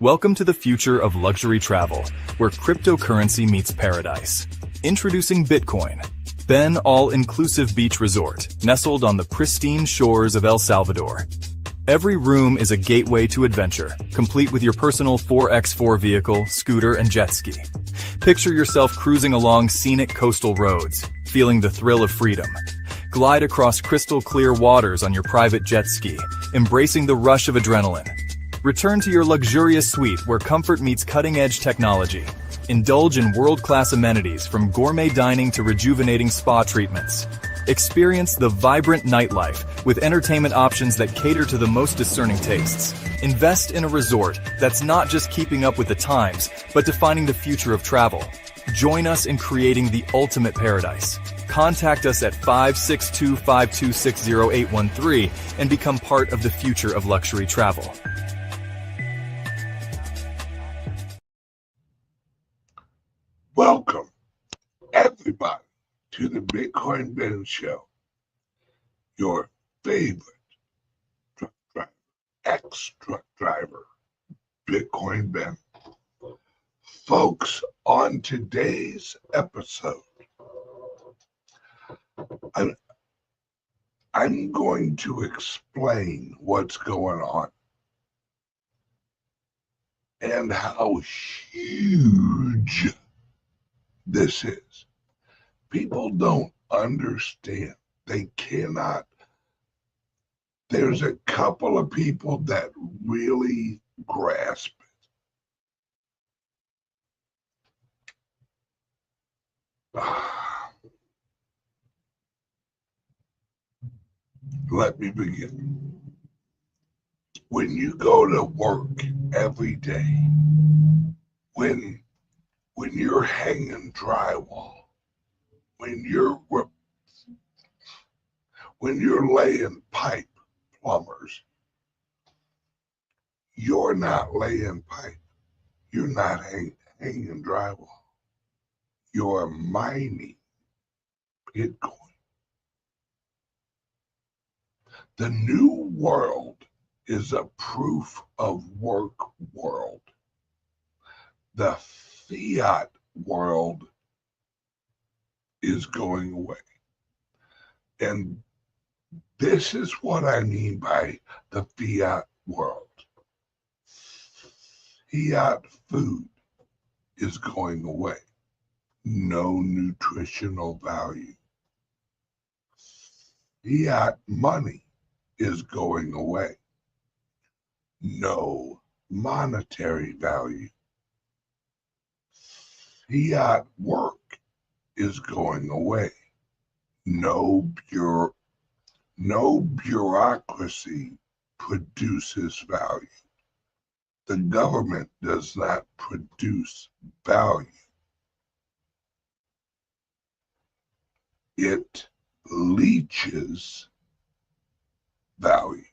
Welcome to the future of luxury travel, where cryptocurrency meets paradise. Introducing Bitcoin, Ben all-inclusive beach resort, nestled on the pristine shores of El Salvador. Every room is a gateway to adventure, complete with your personal 4x4 vehicle, scooter, and jet ski. Picture yourself cruising along scenic coastal roads, feeling the thrill of freedom. Glide across crystal clear waters on your private jet ski, embracing the rush of adrenaline. Return to your luxurious suite where comfort meets cutting-edge technology. Indulge in world-class amenities from gourmet dining to rejuvenating spa treatments. Experience the vibrant nightlife with entertainment options that cater to the most discerning tastes. Invest in a resort that's not just keeping up with the times, but defining the future of travel. Join us in creating the ultimate paradise. Contact us at 562-526-0813 and become part of the future of luxury travel. Welcome, everybody, to the Bitcoin Ben Show, your favorite truck driver, ex-truck driver, Bitcoin Ben. Folks, on today's episode, I'm going to explain what's going on and how huge this is. People don't understand. They cannot. There's a couple of people that really grasp it. Let me begin. When you go to work every day, when you're hanging drywall, when you're laying pipe, plumbers, you're not laying pipe. You're not hanging drywall. You're mining Bitcoin. The new world is a proof of work world. The fiat world is going away. And this is what I mean by the fiat world. Fiat food is going away. No nutritional value. Fiat money is going away. No monetary value. Fiat work is going away. No bureaucracy produces value. The government does not produce value. It leeches value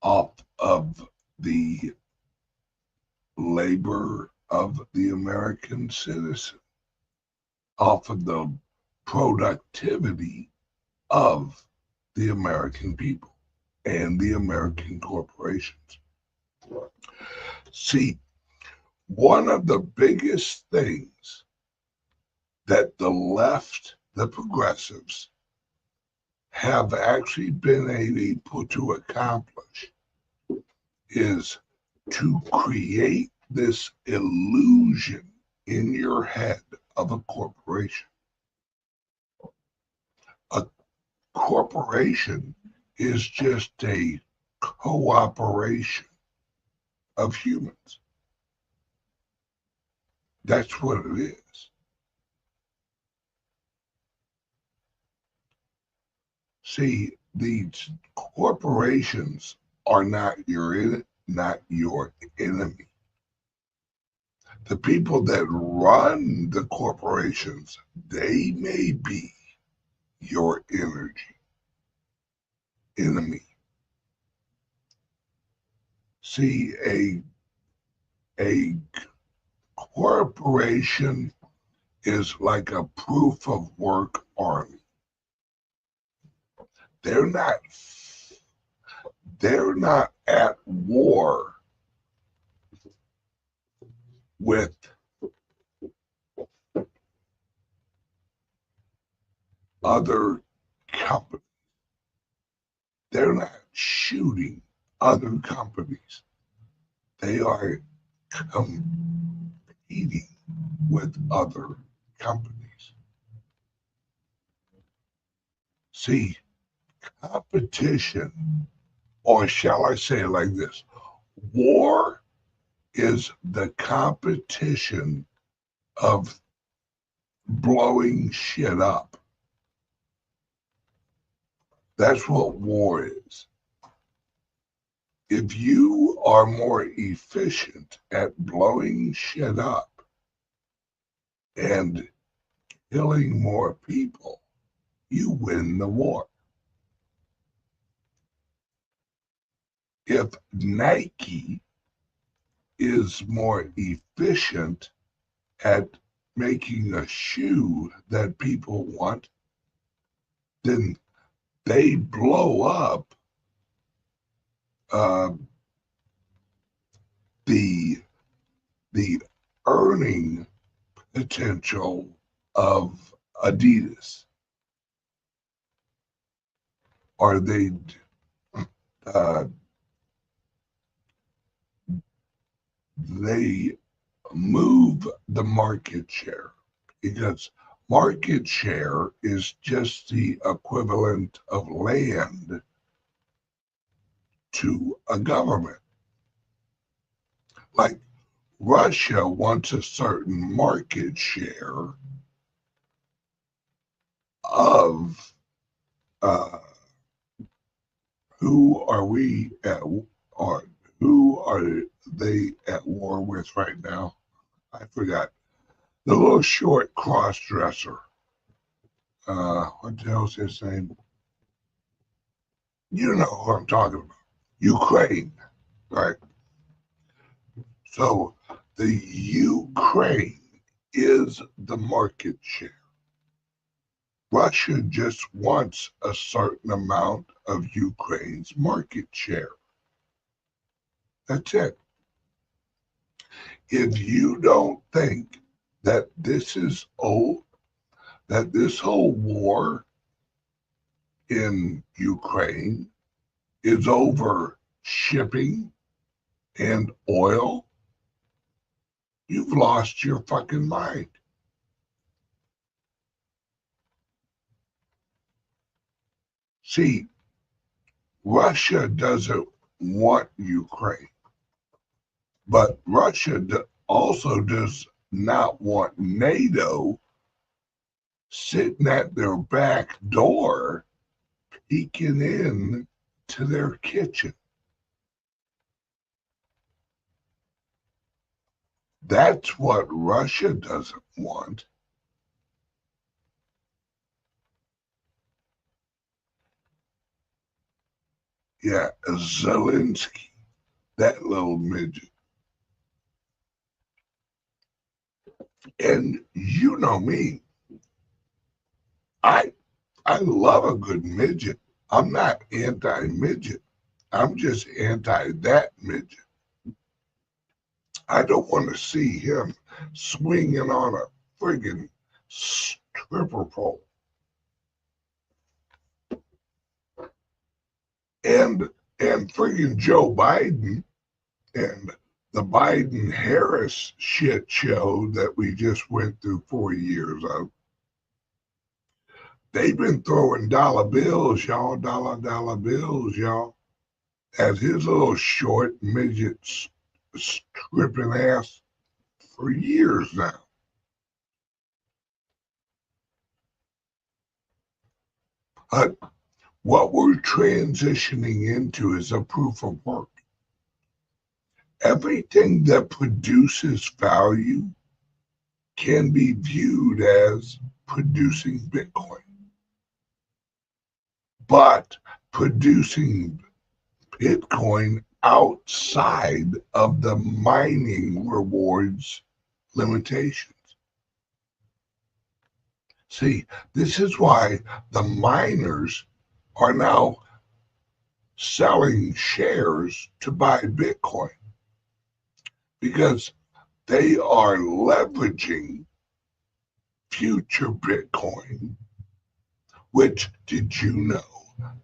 off of the labor of the American citizen, off of the productivity of the American people and the American corporations. See, one of the biggest things that the left, the progressives, have actually been able to accomplish is to create this illusion in your head of a corporation. A corporation is just a cooperation of humans. That's what it is. See, these corporations are not your enemy. The people that run the corporations, they may be your enemy. See, a corporation is like a proof of work army. They're not at war with other companies. They're not shooting other companies. They are competing with other companies. See, competition, or shall I say it like this, war is the competition of blowing shit up. That's what war is. If you are more efficient at blowing shit up and killing more people, you win the war. If Nike is more efficient at making a shoe that people want, then they blow up the earning potential of Adidas, or they move the market share, because market share is just the equivalent of land to a government. Like Russia wants a certain market share of who are we at, or who are they at war with right now? I forgot. The little short cross-dresser. What the hell's his name? You know who I'm talking about. Ukraine, right? So the Ukraine is the market share. Russia just wants a certain amount of Ukraine's market share. That's it. If you don't think that this is old, that this whole war in Ukraine is over shipping and oil, you've lost your fucking mind. See, Russia doesn't want Ukraine, but Russia also does not want NATO sitting at their back door, peeking in to their kitchen. That's what Russia doesn't want. Yeah, Zelensky, that little midget. And you know me, I love a good midget. I'm not anti-midget. I'm just anti that midget. I don't want to see him swinging on a friggin' stripper pole. And friggin' Joe Biden and the Biden-Harris shit show that we just went through 4 years of, they've been throwing dollar bills, y'all, dollar bills, y'all, at his little short midget stripping ass for years now. What we're transitioning into is a proof of work. Everything that produces value can be viewed as producing Bitcoin. But producing Bitcoin outside of the mining rewards limitations. See, this is why the miners are now selling shares to buy Bitcoin, because they are leveraging future Bitcoin, which, did you know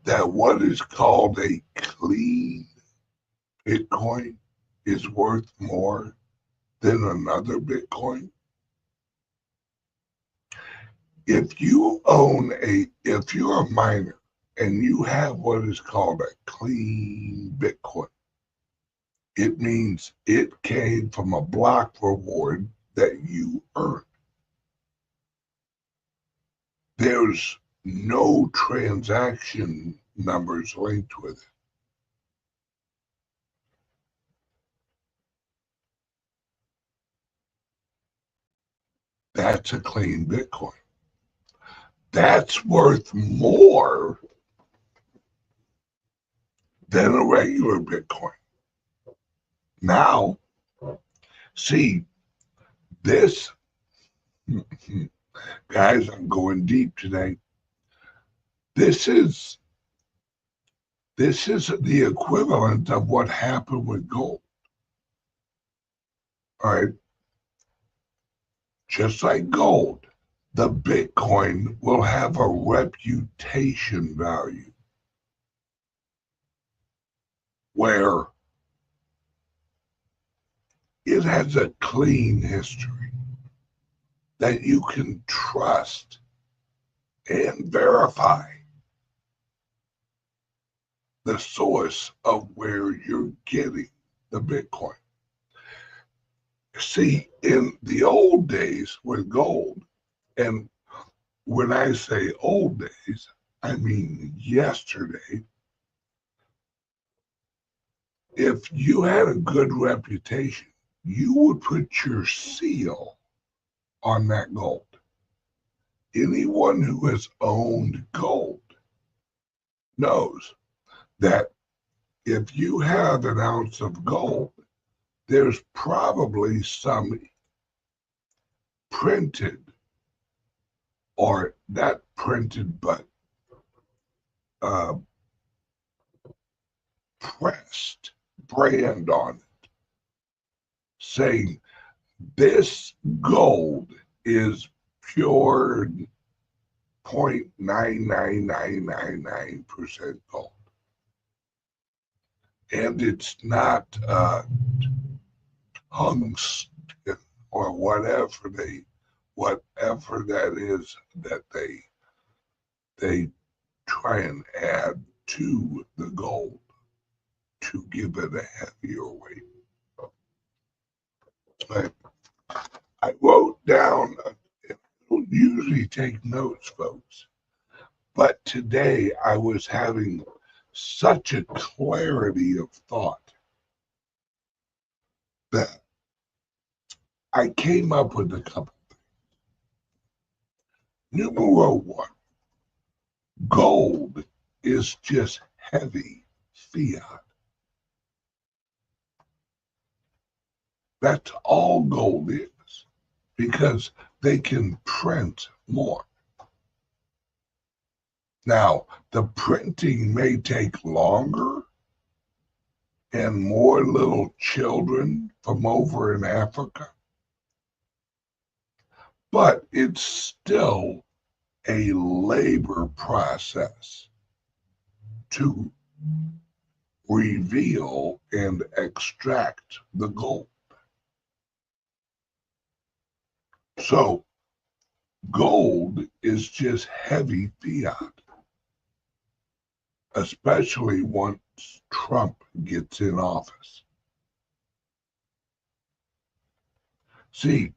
that what is called a clean Bitcoin is worth more than another Bitcoin? If you're a miner and you have what is called a clean Bitcoin, it means it came from a block reward that you earned. There's no transaction numbers linked with it. That's a clean Bitcoin. That's worth more than a regular Bitcoin. Now, see, this, guys, I'm going deep today. This is the equivalent of what happened with gold. All right. Just like gold, the Bitcoin will have a reputation value where it has a clean history that you can trust and verify the source of where you're getting the Bitcoin. See, in the old days with gold, and when I say old days, I mean yesterday, if you had a good reputation, you would put your seal on that gold. Anyone who has owned gold knows that if you have an ounce of gold, there's probably some printed, or not printed, but pressed brand on it saying this gold is pure 0.99999% gold. And it's not tungsten or whatever that is that they try and add to the gold to give it a heavier weight. I wrote down, I don't usually take notes, folks, but today I was having such a clarity of thought that I came up with a couple things. Numero one, gold is just heavy fiat. That's all gold is, because they can print more. Now, the printing may take longer, and more little children from over in Africa, but it's still a labor process to reveal and extract the gold. So gold is just heavy fiat, especially once Trump gets in office. See,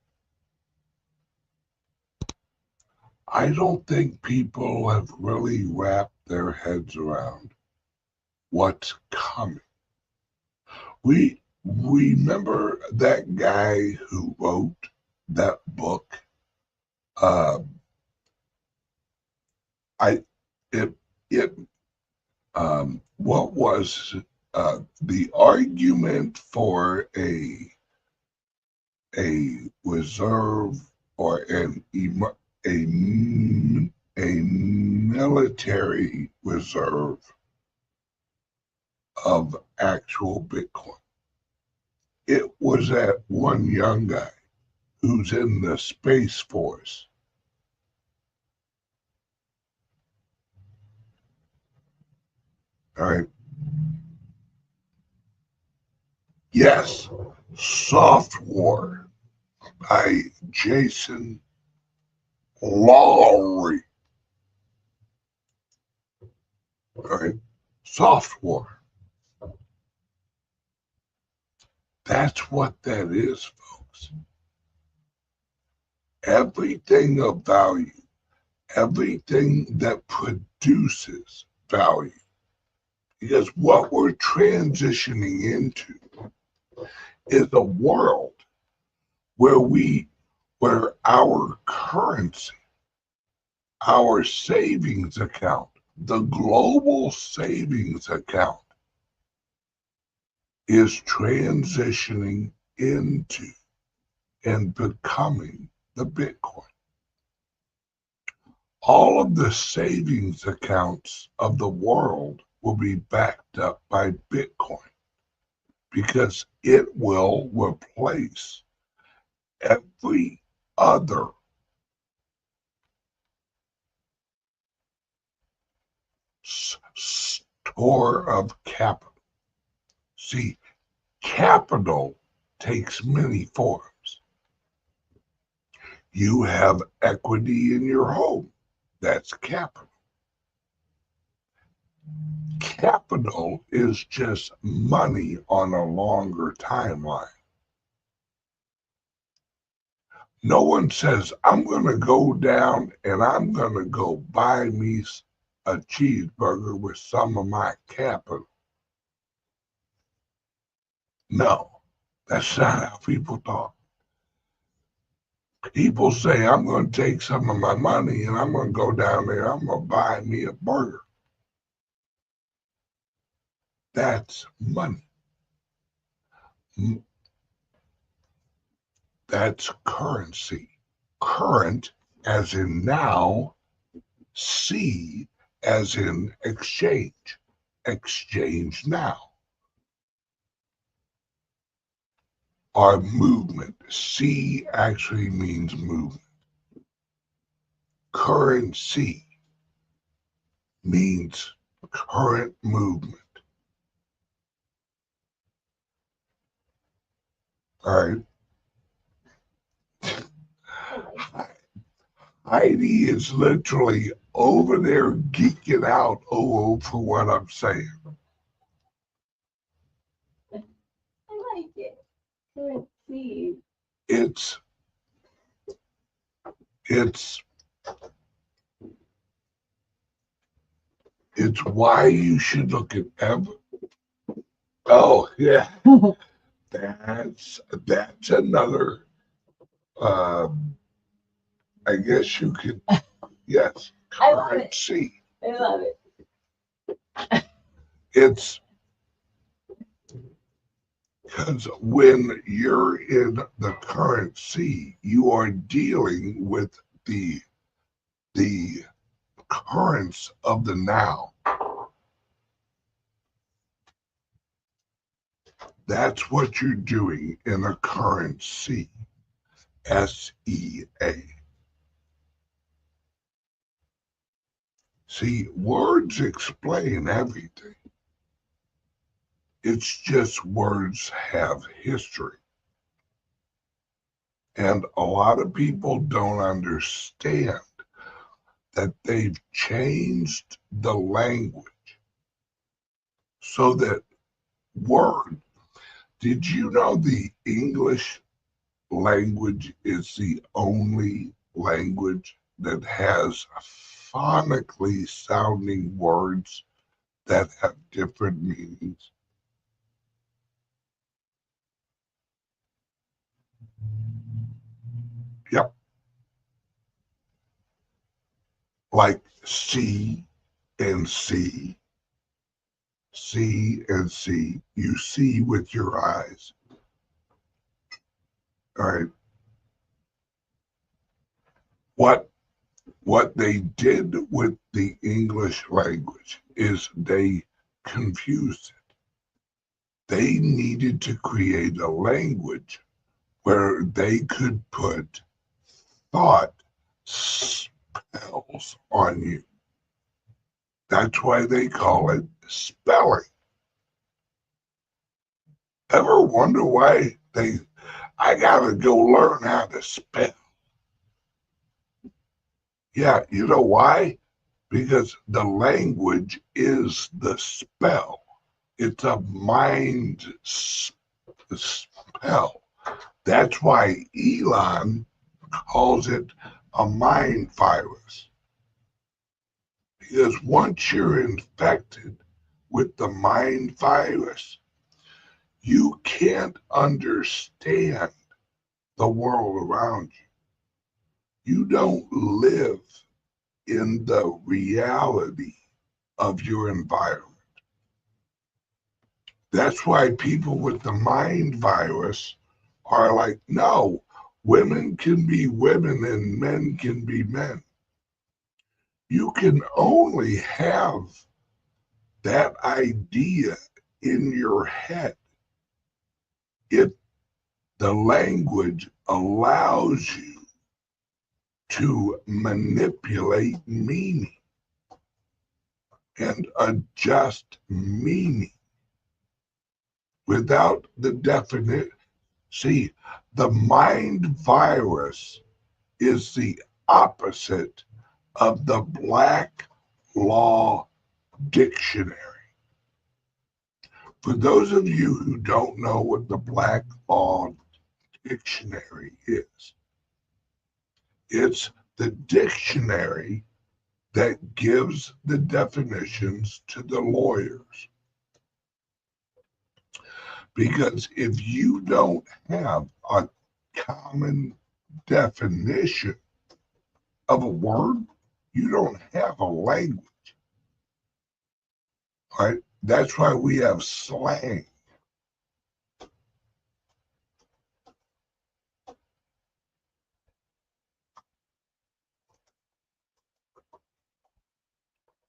I don't think people have really wrapped their heads around what's coming. We remember that guy who wrote that book. What was the argument for a reserve or a military reserve of actual Bitcoin? It was that one young guy who's in the Space Force? All right. Yes, Soft War by Jason Lowry. All right. Soft War. That's what that is, folks. Everything of value, everything that produces value. Because what we're transitioning into is a world where our currency, our savings account, the global savings account is transitioning into and becoming the Bitcoin. All of the savings accounts of the world will be backed up by Bitcoin because it will replace every other store of capital. See, capital takes many forms. You have equity in your home. That's capital. Capital is just money on a longer timeline. No one says, I'm going to go down and I'm going to go buy me a cheeseburger with some of my capital. No, that's not how people talk. People say, I'm going to take some of my money and I'm going to go down there, I'm going to buy me a burger. That's money. That's currency. Current as in now, C as in exchange. Exchange now. Our movement. C actually means movement. Currency means current movement. All right. Heidi is literally over there geeking out for what I'm saying. I like it. Currency. It's why you should look at oh yeah. That's another I guess you could yes, currency. I love it. It's because when you're in the currency, you are dealing with the currents of the now. That's what you're doing in a currency. SEA. See, words explain everything. It's just words have history. And a lot of people don't understand that they've changed the language so that word. Did you know the English language is the only language that has phonically sounding words that have different meanings? Yep. Like C and C, C and C. You see with your eyes. All right. What they did with the English language is they confused it. they needed to create a language where they could put thought spells on you. That's why they call it spelling. Ever wonder why I gotta go learn how to spell? Yeah, you know why? Because the language is the spell. It's a mind spell. That's why Elon calls it a mind virus. Because once you're infected with the mind virus, you can't understand the world around you. You don't live in the reality of your environment. That's why people with the mind virus are like, no, women can be women and men can be men. You can only have that idea in your head if the language allows you to manipulate meaning and adjust meaning without the definition. See, the mind virus is the opposite of the Black Law Dictionary. For those of you who don't know what the Black Law Dictionary is, it's the dictionary that gives the definitions to the lawyers. Because if you don't have a common definition of a word, you don't have a language. Right? That's why we have slang.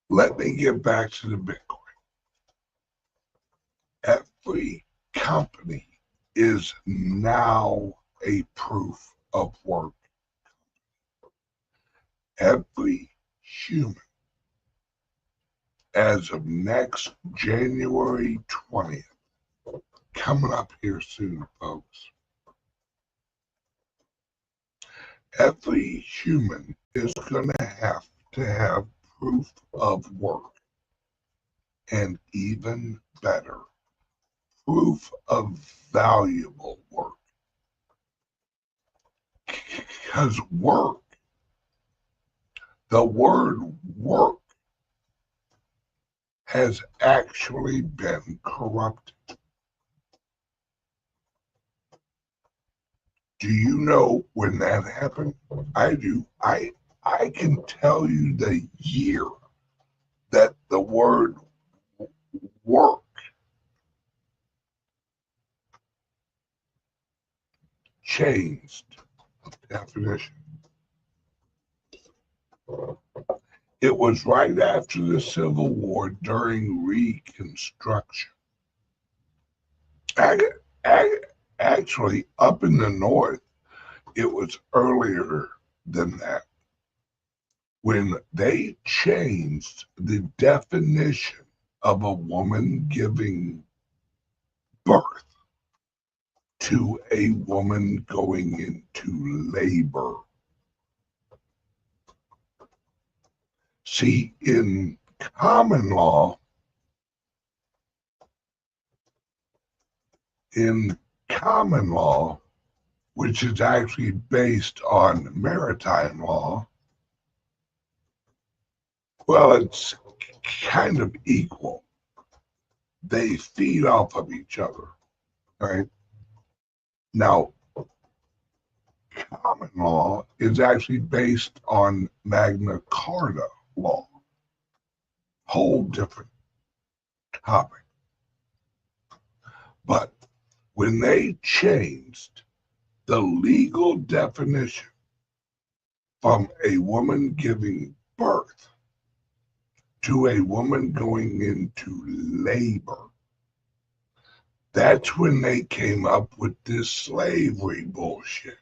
Let me get back to the Bitcoin. Every company is now a proof of work. Every human, as of next January 20th, coming up here soon, folks, every human is going to have proof of work, and even better, proof of valuable work. Because work, the word work, has actually been corrupted. Do you know when that happened? I do. I can tell you the year that the word work changed definition. It was right after the Civil War during Reconstruction. Actually, up in the North, it was earlier than that when they changed the definition of a woman giving birth to a woman going into labor. See, in common law, which is actually based on maritime law, well, it's kind of equal. They feed off of each other, right? Now, common law is actually based on Magna Carta law. Whole different topic. But when they changed the legal definition from a woman giving birth to a woman going into labor, That's when they came up with this slavery bullshit.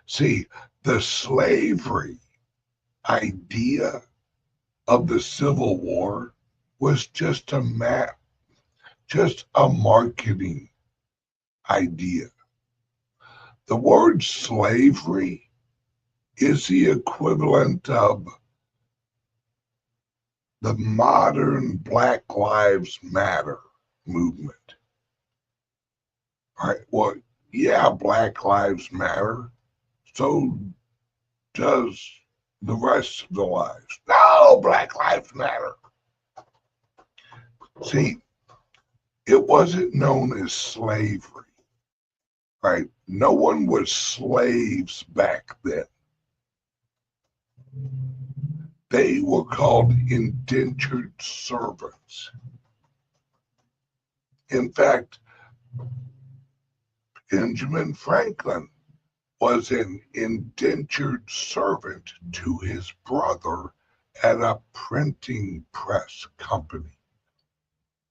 See, the slavery idea of the Civil War was just a marketing idea. The word slavery is the equivalent of the modern Black Lives Matter movement. All right, well, yeah, Black Lives Matter. So does the rest of the lives. No, Black Lives Matter. See, it wasn't known as slavery, right? No one was slaves back then. They were called indentured servants. In fact, Benjamin Franklin was an indentured servant to his brother at a printing press company.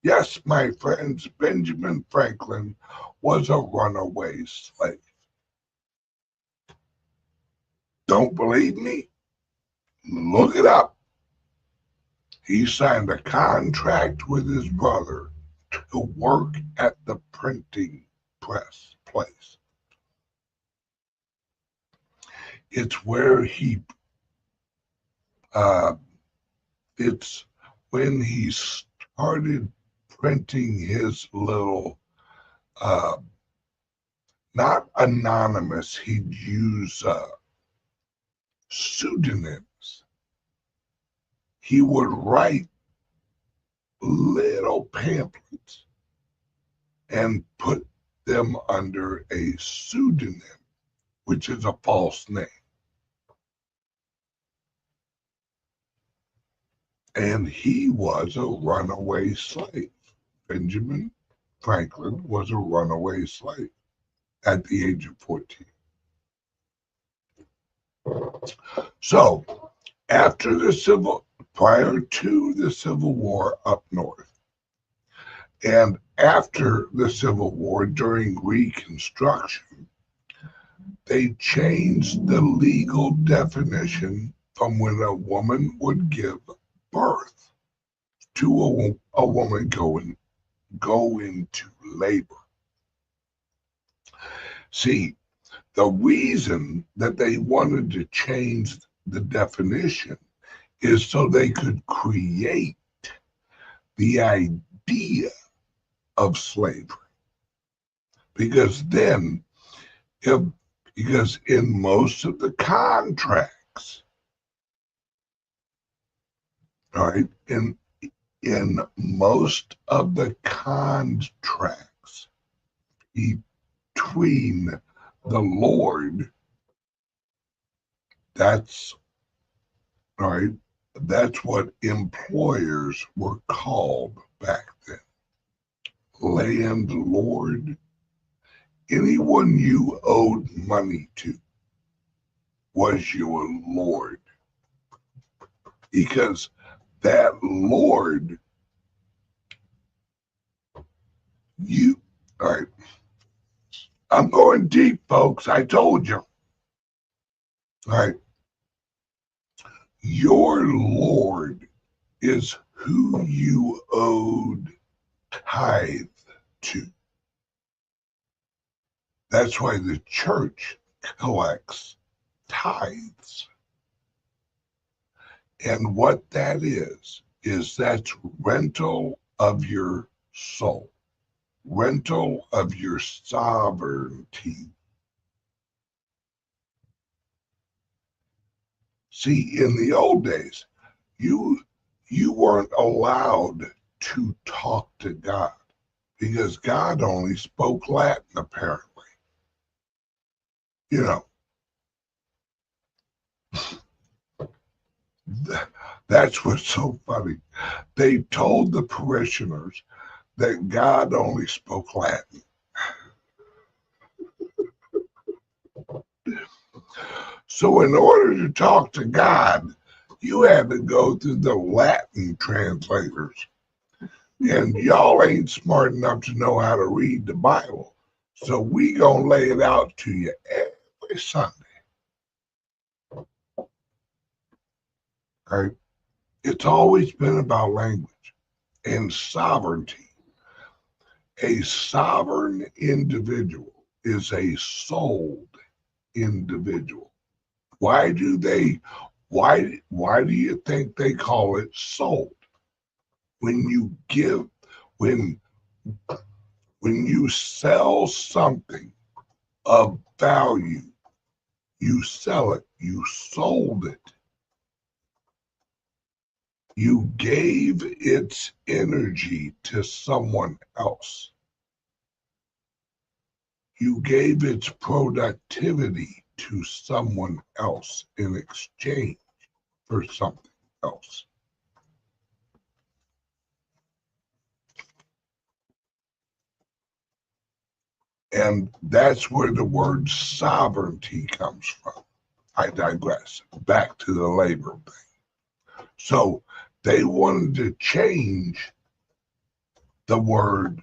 Yes, my friends, Benjamin Franklin was a runaway slave. Don't believe me? Look it up. He signed a contract with his brother to work at the printing press place. It's where it's when he started printing his little, not anonymous, he'd use pseudonyms. He would write little pamphlets and put them under a pseudonym, which is a false name. And he was a runaway slave. Benjamin Franklin was a runaway slave at the age of 14. So, prior to the Civil War up north, and after the Civil War during Reconstruction, they changed the legal definition from when a woman would give birth to a woman go into labor. See, the reason that they wanted to change the definition is so they could create the idea of slavery. Because then, because in most of the contracts, all right, in most of the contracts between the Lord, that's all right, that's what employers were called back then. Landlord. Anyone you owed money to was your lord. Because that lord, all right, I'm going deep, folks, I told you. All right, your lord is who you owed tithe to. That's why the church collects tithes. And what that is that's rental of your soul, rental of your sovereignty. See, in the old days, you weren't allowed to talk to God because God only spoke Latin, apparently. You know, that's what's so funny. They told the parishioners that God only spoke Latin. So in order to talk to God, you had to go through the Latin translators. And y'all ain't smart enough to know how to read the Bible. So we gonna lay it out to you every Sunday. Right? It's always been about language and sovereignty. A sovereign individual is a souled individual. Why do you think they call it sold? When you sell something of value, you sell it, you sold it. You gave its energy to someone else. You gave its productivity to someone else in exchange for something else. And that's where the word sovereignty comes from. I digress. Back to the labor thing. So they wanted to change the word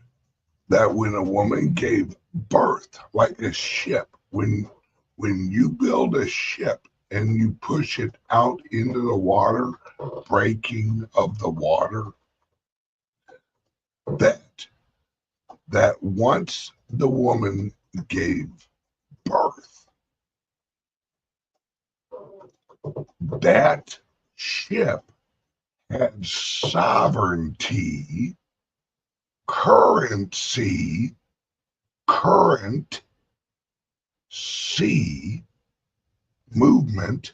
that when a woman gave birth, like a ship, when you build a ship and you push it out into the water, breaking of the water, that once the woman gave birth, that ship had sovereignty, currency, current, sea, movement.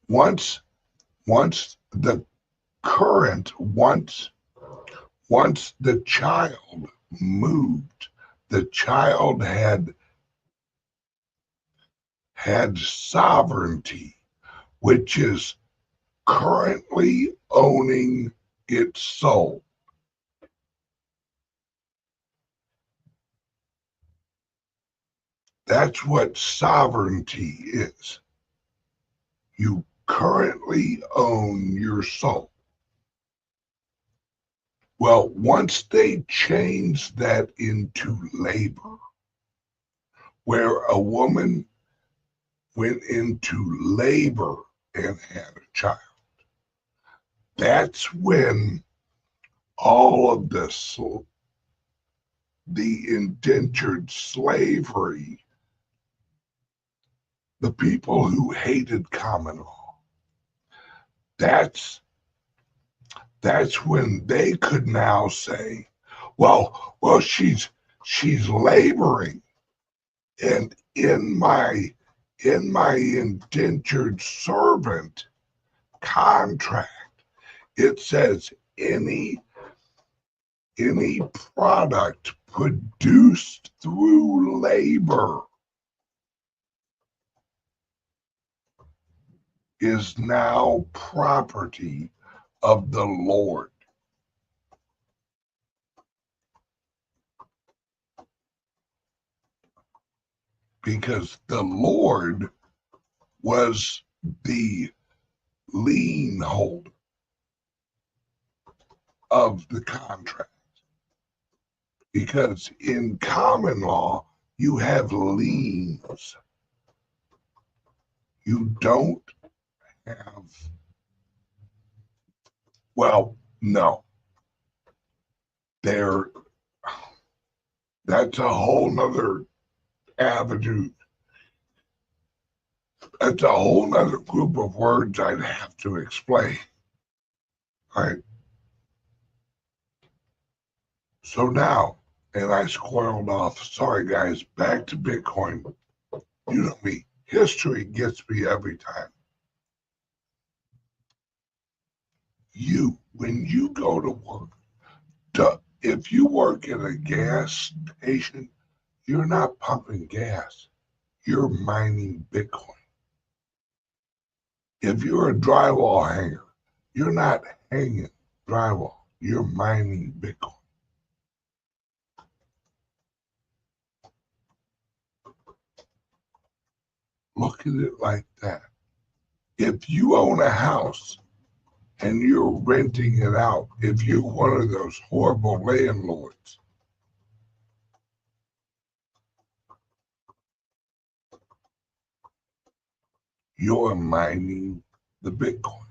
Once the current, once the child moved, the child had sovereignty, which is currently owning its soul. That's what sovereignty is. You currently own your soul. Well, once they changed that into labor, where a woman went into labor and had a child, that's when all of the indentured slavery, the people who hated common law, that's when they could now say, well, she's laboring, and in my indentured servant contract, it says any product produced through labor is now property of the Lord. Because the Lord was the lien holder of the contract. Because in common law, you have liens. You don't have, well, no. That's a whole nother avenue. That's a whole nother group of words I'd have to explain. All right. So now, and I squirreled off. Sorry, guys. Back to Bitcoin. You know me. History gets me every time. When you go to work, if you work at a gas station, you're not pumping gas. You're mining Bitcoin. If you're a drywall hanger, you're not hanging drywall. You're mining Bitcoin. Look at it like that. If you own a house and you're renting it out, if you're one of those horrible landlords, you're mining the Bitcoin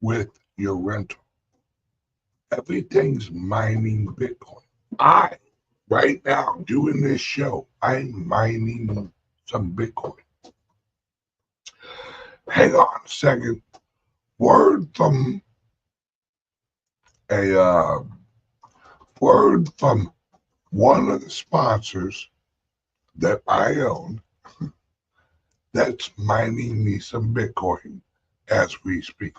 with your rental. Everything's mining Bitcoin. Right now, doing this show, I'm mining some Bitcoin. Hang on a second. Word from one of the sponsors that I own that's mining me some Bitcoin as we speak.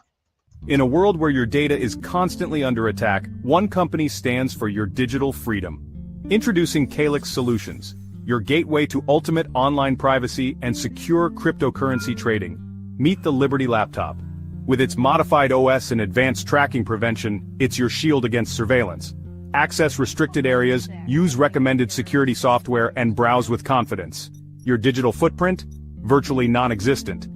In a world where your data is constantly under attack, one company stands for your digital freedom. Introducing CALIX Solutions, your gateway to ultimate online privacy and secure cryptocurrency trading. Meet the Liberty laptop. With its modified OS and advanced tracking prevention, it's your shield against surveillance. Access restricted areas, use recommended security software, and browse with confidence. Your digital footprint? Virtually non-existent.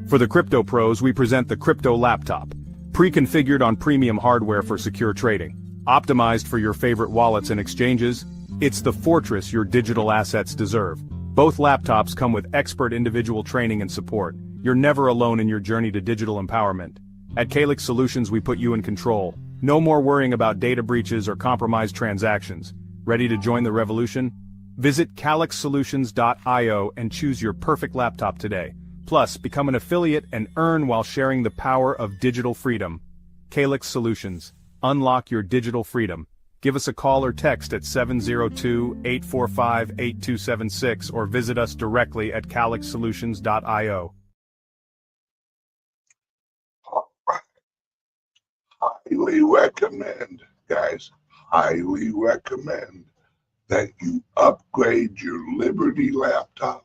For the crypto pros, we present the Crypto Laptop. Pre-configured on premium hardware for secure trading. Optimized for your favorite wallets and exchanges, it's the fortress your digital assets deserve. Both laptops come with expert individual training and support. You're never alone in your journey to digital empowerment. At CALIX Solutions, we put you in control. No more worrying about data breaches or compromised transactions. Ready to join the revolution? Visit calixsolutions.io and choose your perfect laptop today. Plus, become an affiliate and earn while sharing the power of digital freedom. CALIX Solutions. Unlock your digital freedom. Give us a call or text at 702-845-8276 or visit us directly at calixsolutions.io. All right. Highly recommend, guys, highly recommend that you upgrade your Liberty laptop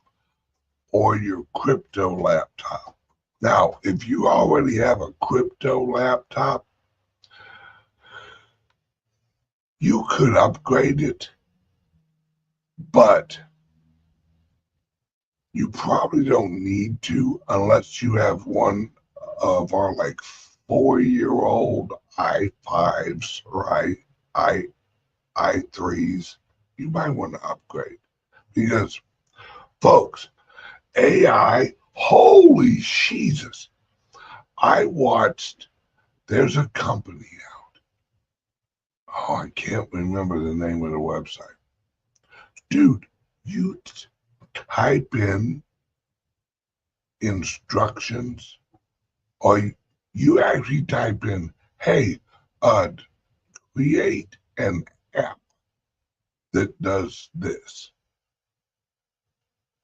or your crypto laptop. Now, if you already have a crypto laptop, you could upgrade it, but you probably don't need to unless you have one of our like 4-year-old i5s or i3s. You might want to upgrade because, folks, AI, holy Jesus. There's a company out. Oh, I can't remember the name of the website. Dude, you type in instructions, or you actually type in, hey, create an app that does this,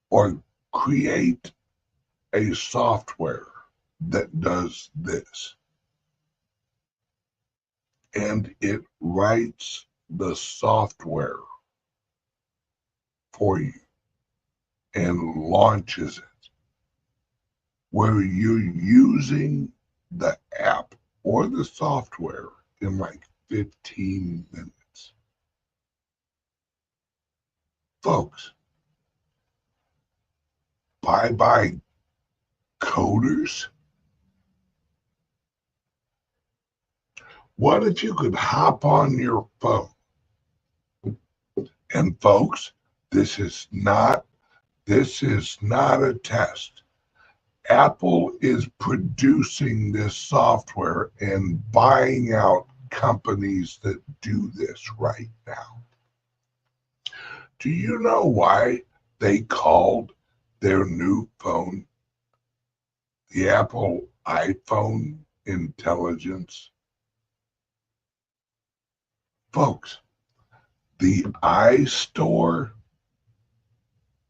or create a software that does this, and it writes the software for you and launches it, where you're using the app or the software in like 15 minutes. Folks, bye-bye coders. What if you could hop on your phone? And folks, this is not a test. Apple is producing this software and buying out companies that do this right now. Do you know why they called their new phone the Apple iPhone Intelligence? Folks, the iStore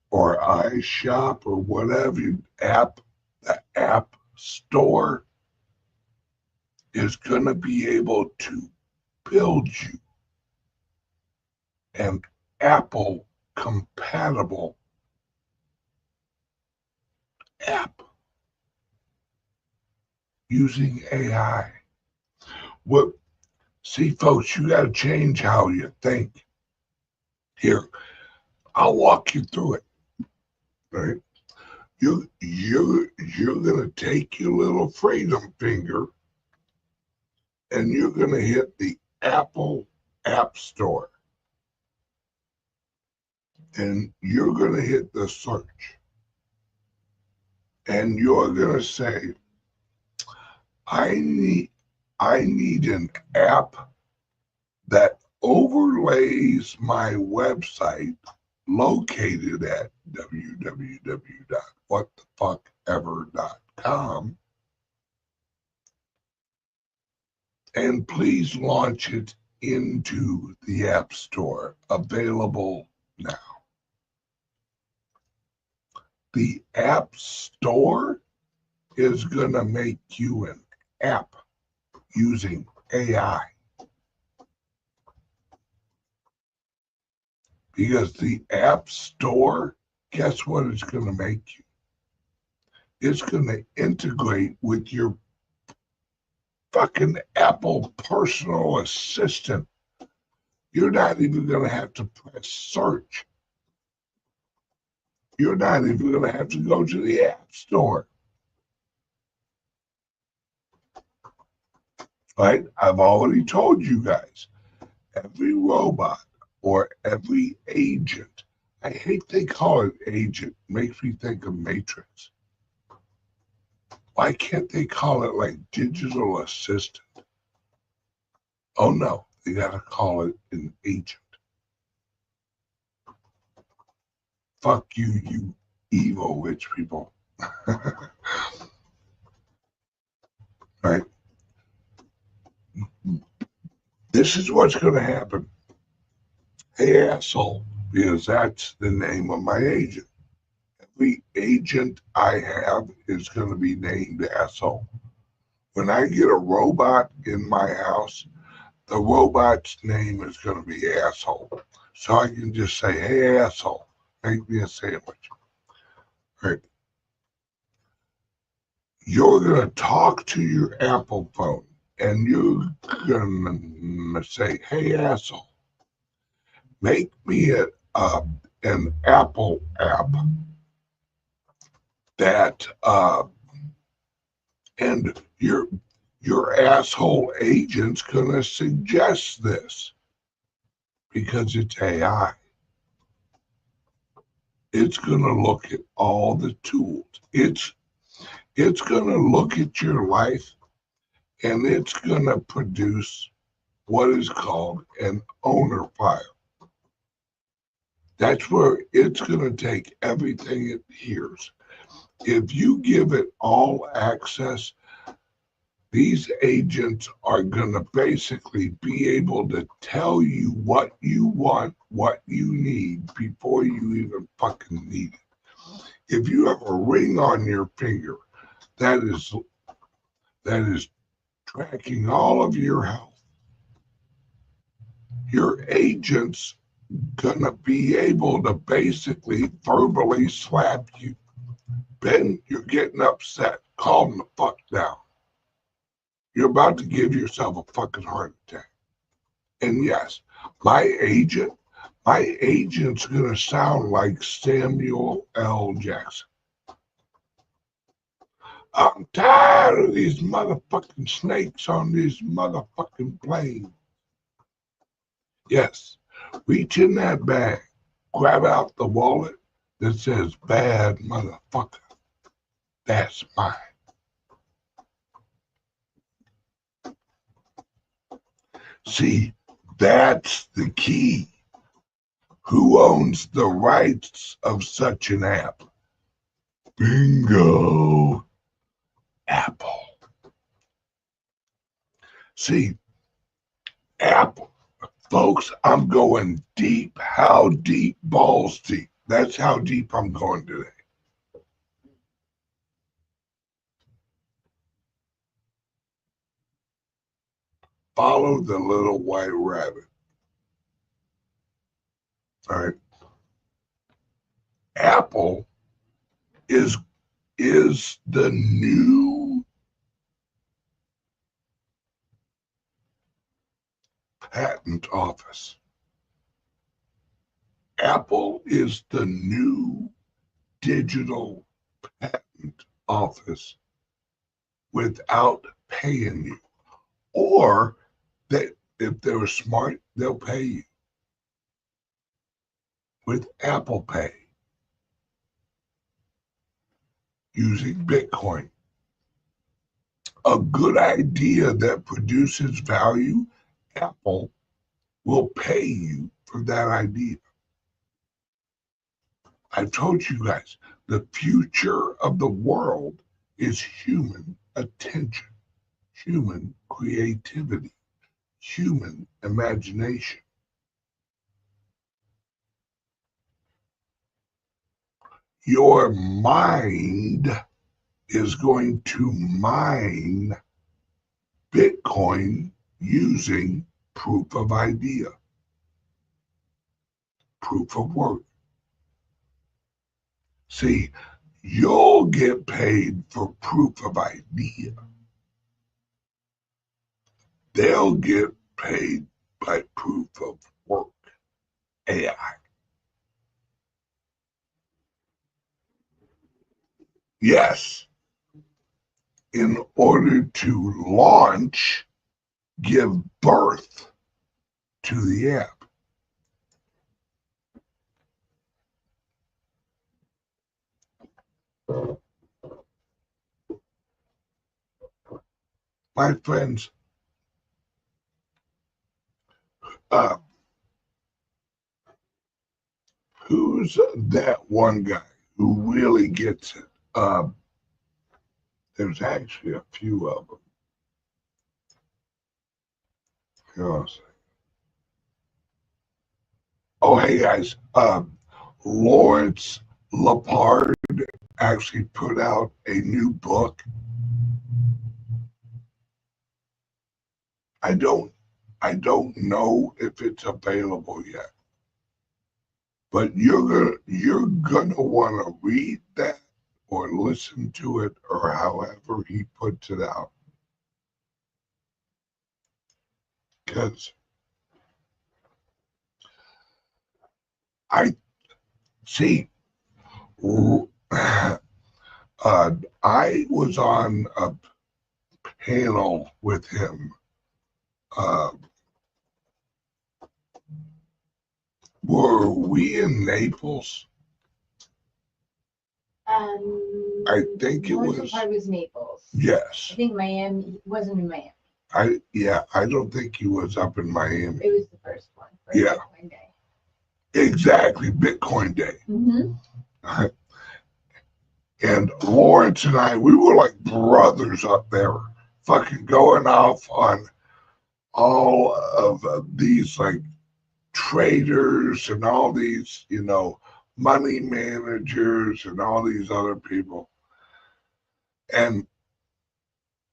or iShop or whatever app, the App Store is going to be able to build you an Apple compatible app using AI. See, folks, you got to change how you think. Here, I'll walk you through it. Right? You're gonna take your little freedom finger and you're gonna hit the Apple App Store and you're gonna hit the search and you're gonna say, I need an app that overlays my website located at www.whatthefuckever.com, and please launch it into the App Store. Available now. The App Store is going to make you an app using AI. Because the App Store, guess what it's going to make you? It's going to integrate with your fucking Apple personal assistant. You're not even going to have to press search. You're not even going to have to go to the App Store. Right? I've already told you guys, every robot or every agent, I hate they call it agent, makes me think of Matrix. Why can't they call it like digital assistant? Oh no, they gotta call it an agent. Fuck you, you evil rich people. Right? This is what's gonna happen. Hey asshole, because that's the name of my agent. Every agent I have is gonna be named asshole. When I get a robot in my house, the robot's name is going to be asshole. So I can just say, hey, asshole, make me a sandwich. Right? You're going to talk to your Apple phone and you're going to say, hey, asshole, make me an Apple app that, and your asshole agent's going to suggest this because it's AI. It's going to look at all the tools. It's going to look at your life and it's going to produce what is called an owner file. That's where it's going to take everything it hears. If you give it all access, these agents are going to basically be able to tell you what you want, what you need before you even fucking need it. If you have a ring on your finger, that is tracking all of your health. Your agent's gonna be able to basically verbally slap you. Ben, you're getting upset. Calm the fuck down. You're about to give yourself a fucking heart attack. And yes, my agent's gonna sound like Samuel L. Jackson. I'm tired of these motherfucking snakes on this motherfucking plane. Yes, reach in that bag, grab out the wallet that says bad motherfucker. That's mine. See, that's the key. Who owns the rights of such an app? Bingo. Apple. See, Apple. Folks, I'm going deep. How deep? Balls deep. That's how deep I'm going today. Follow the little white rabbit. All right. Apple is the new patent office. Apple is the new digital patent office without paying you. Or that if they're smart, they'll pay you with Apple Pay using Bitcoin. A good idea that produces value, Apple will pay you for that idea. I've told you guys, the future of the world is human attention, human creativity, human imagination. Your mind is going to mine Bitcoin using proof of idea, proof of work. See, you'll get paid for proof of idea. They'll get paid by proof of work, AI. Yes, in order to launch, give birth to the app. My friends, who's that one guy who really gets it? There's actually a few of them. Oh, hey guys, Lawrence Lepard actually put out a new book. I don't know if it's available yet, but you're gonna want to read that or listen to it or however he puts it out, because I see. I was on a panel with him. Were we in Naples? I think it was. I was Naples. Yes. I think Miami wasn't in Miami. I don't think he was up in Miami. It was the first one. Yeah. Bitcoin Day. Exactly, Bitcoin Day. Mm-hmm. And Lawrence and I, we were like brothers up there, fucking going off on all of these like traders and all these, money managers and all these other people. And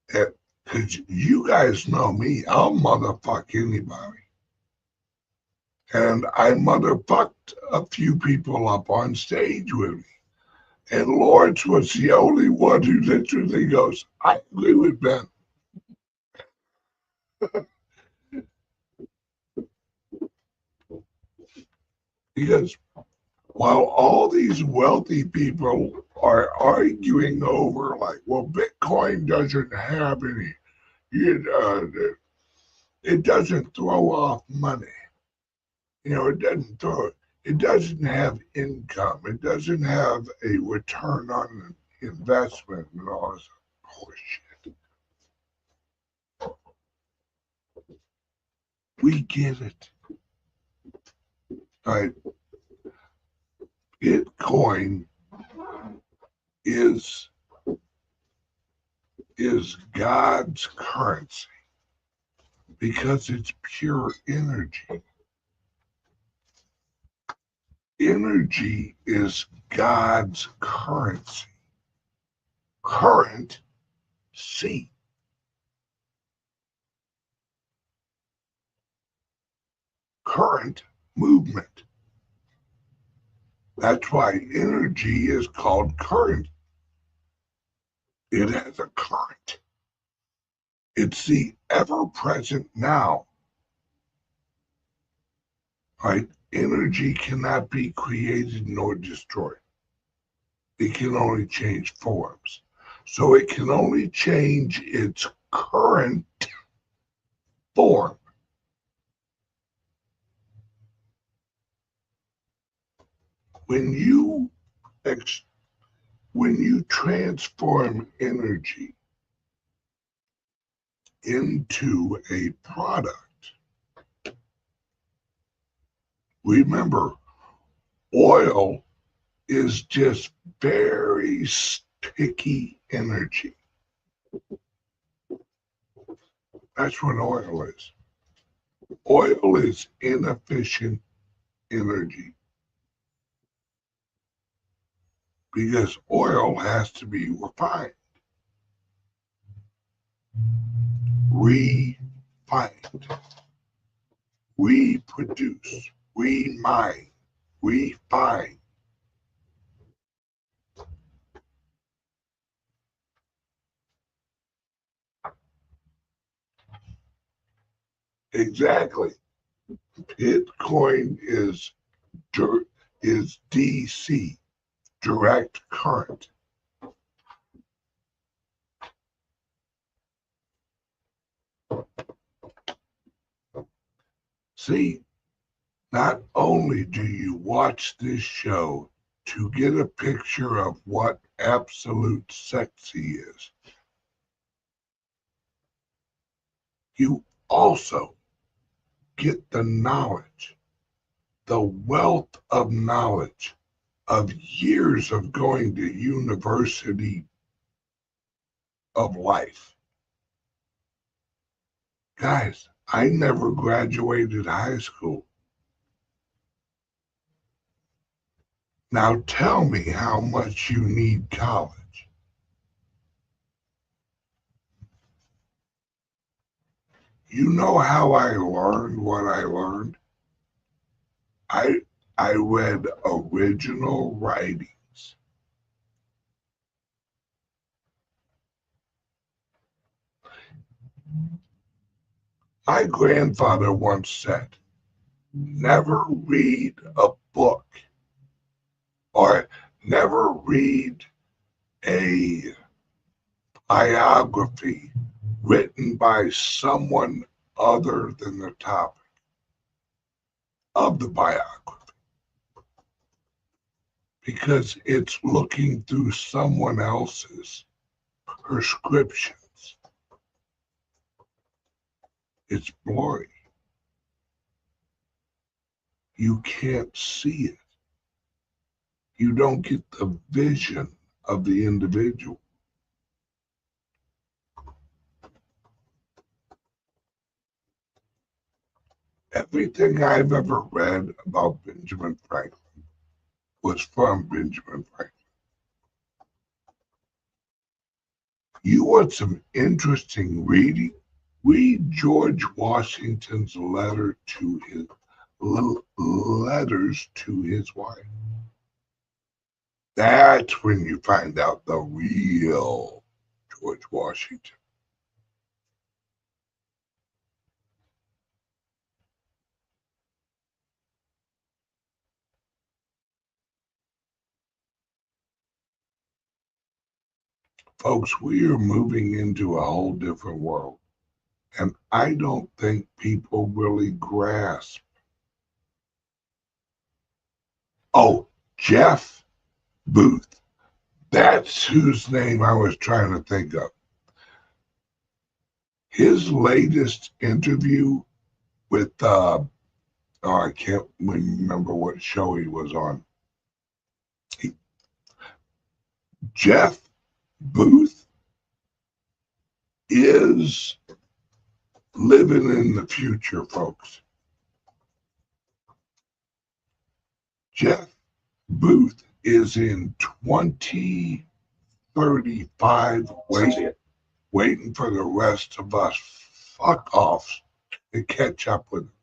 because you guys know me, I'll motherfuck anybody. And I motherfucked a few people up on stage with me. And Lawrence was the only one who literally goes, I agree with Ben. Because while all these wealthy people are arguing over, like, well, Bitcoin doesn't have any, it doesn't throw off money. It doesn't have income. It doesn't have a return on investment and all this horseshit. We get it. Right? Bitcoin is God's currency because it's pure energy. Energy is God's currency. Current C. Current movement. That's why energy is called current. It has a current. It's the ever-present now. Right? Energy cannot be created nor destroyed. It can only change forms. So it can only change its current form. When you transform energy into a product, remember, oil is just very sticky energy. That's what oil is. Oil is inefficient energy because oil has to be refined. Refined. Reproduce. Remine. Refine. Exactly. Bitcoin is DC, direct current. See, not only do you watch this show to get a picture of what absolute sexy is, you also get the knowledge, the wealth of knowledge of years of going to university of life. Guys, I never graduated high school. Now tell me how much you need college. You know how I learned what I learned? I read original writings. My grandfather once said, never read a book or never read a biography written by someone other than the topic of the biography, because it's looking through someone else's prescriptions. It's blurry. You can't see it. You don't get the vision of the individual. Everything I've ever read about Benjamin Franklin was from Benjamin Franklin. You want some interesting reading? Read George Washington's letters to his wife. That's when you find out the real George Washington. Folks, we are moving into a whole different world. And I don't think people really grasp. Oh, Jeff Booth. That's whose name I was trying to think of. His latest interview with, I can't remember what show he was on. Jeff Booth is living in the future, folks. Jeff Booth is in 2035 waiting for the rest of us fuck-offs to catch up with him.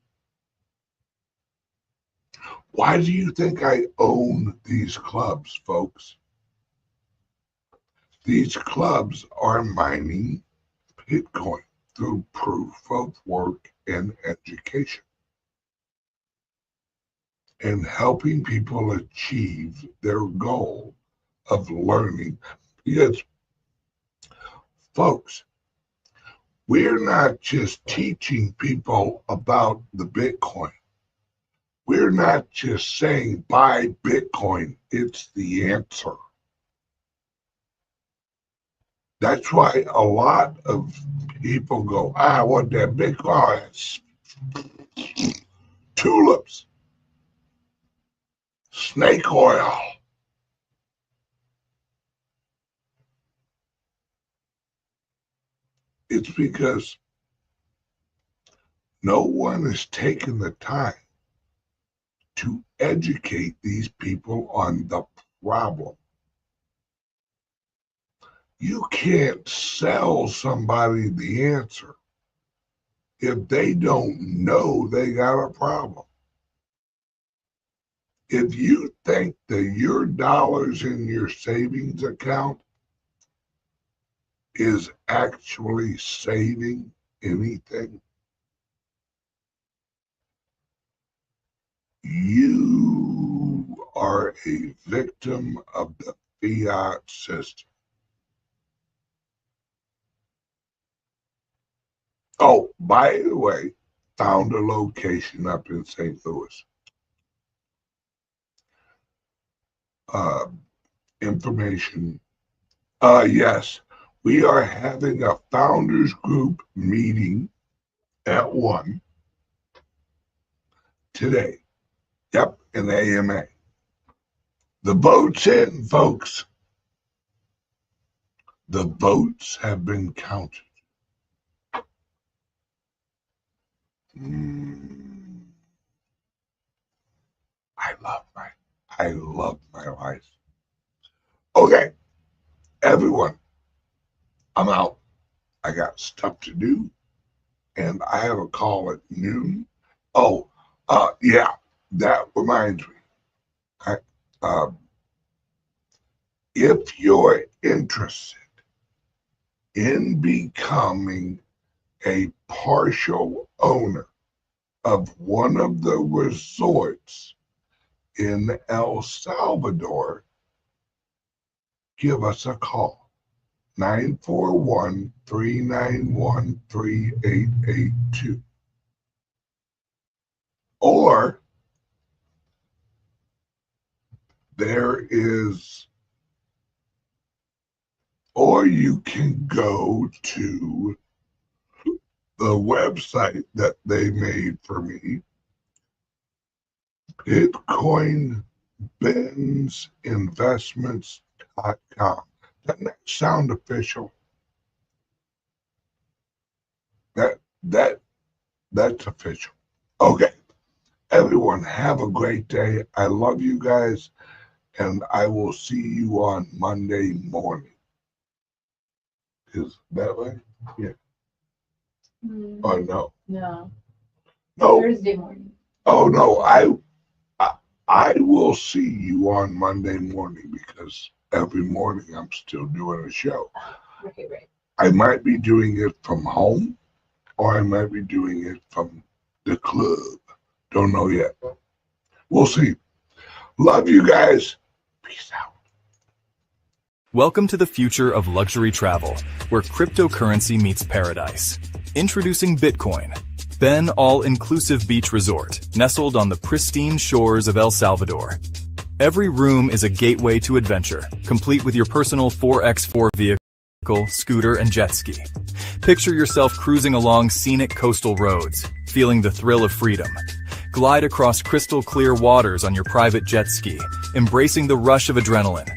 Why do you think I own these clubs, folks? These clubs are mining Bitcoin through proof of work and education, and helping people achieve their goal of learning, because, folks, we're not just teaching people about the Bitcoin. We're not just saying buy Bitcoin. It's the answer. That's why a lot of people go, I want that Bitcoin. Tulips, snake oil. It's because no one is taking the time to educate these people on the problem. You can't sell somebody the answer if they don't know they got a problem. If you think that your dollars in your savings account is actually saving anything, you are a victim of the fiat system. Oh, by the way, found a location up in St. Louis. Information. Yes, we are having a founders group meeting at 1 today. Yep, in the AMA. The vote's in, folks. The votes have been counted. I love my life. Okay, everyone, I'm out. I got stuff to do, and I have a call at noon. Oh, yeah, that reminds me. If you're interested in becoming a partial owner of one of the resorts in El Salvador, give us a call, 941-391-3882. Or you can go to the website that they made for me, BitcoinBensXpatches.com. Doesn't that sound official? That's official. Okay, everyone, have a great day. I love you guys, and I will see you on Monday morning. Is that way? Yeah. Oh, no. No. No. Thursday morning. Oh, no. I will see you on Monday morning, because every morning I'm still doing a show. Right. I might be doing it from home, or I might be doing it from the club. Don't know yet. We'll see. Love you guys. Peace out. Welcome to the future of luxury travel, where cryptocurrency meets paradise. Introducing Bitcoin, Ben all-inclusive beach resort, nestled on the pristine shores of El Salvador. Every room is a gateway to adventure, complete with your personal 4x4 vehicle, scooter, and jet ski. Picture yourself cruising along scenic coastal roads, feeling the thrill of freedom. Glide across crystal clear waters on your private jet ski, embracing the rush of adrenaline.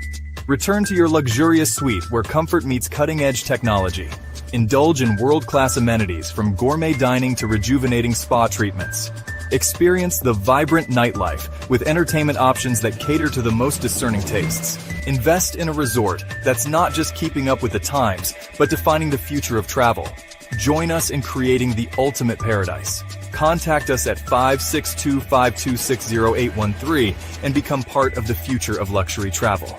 Return to your luxurious suite where comfort meets cutting-edge technology. Indulge in world-class amenities from gourmet dining to rejuvenating spa treatments. Experience the vibrant nightlife with entertainment options that cater to the most discerning tastes. Invest in a resort that's not just keeping up with the times, but defining the future of travel. Join us in creating the ultimate paradise. Contact us at 562-526-0813 and become part of the future of luxury travel.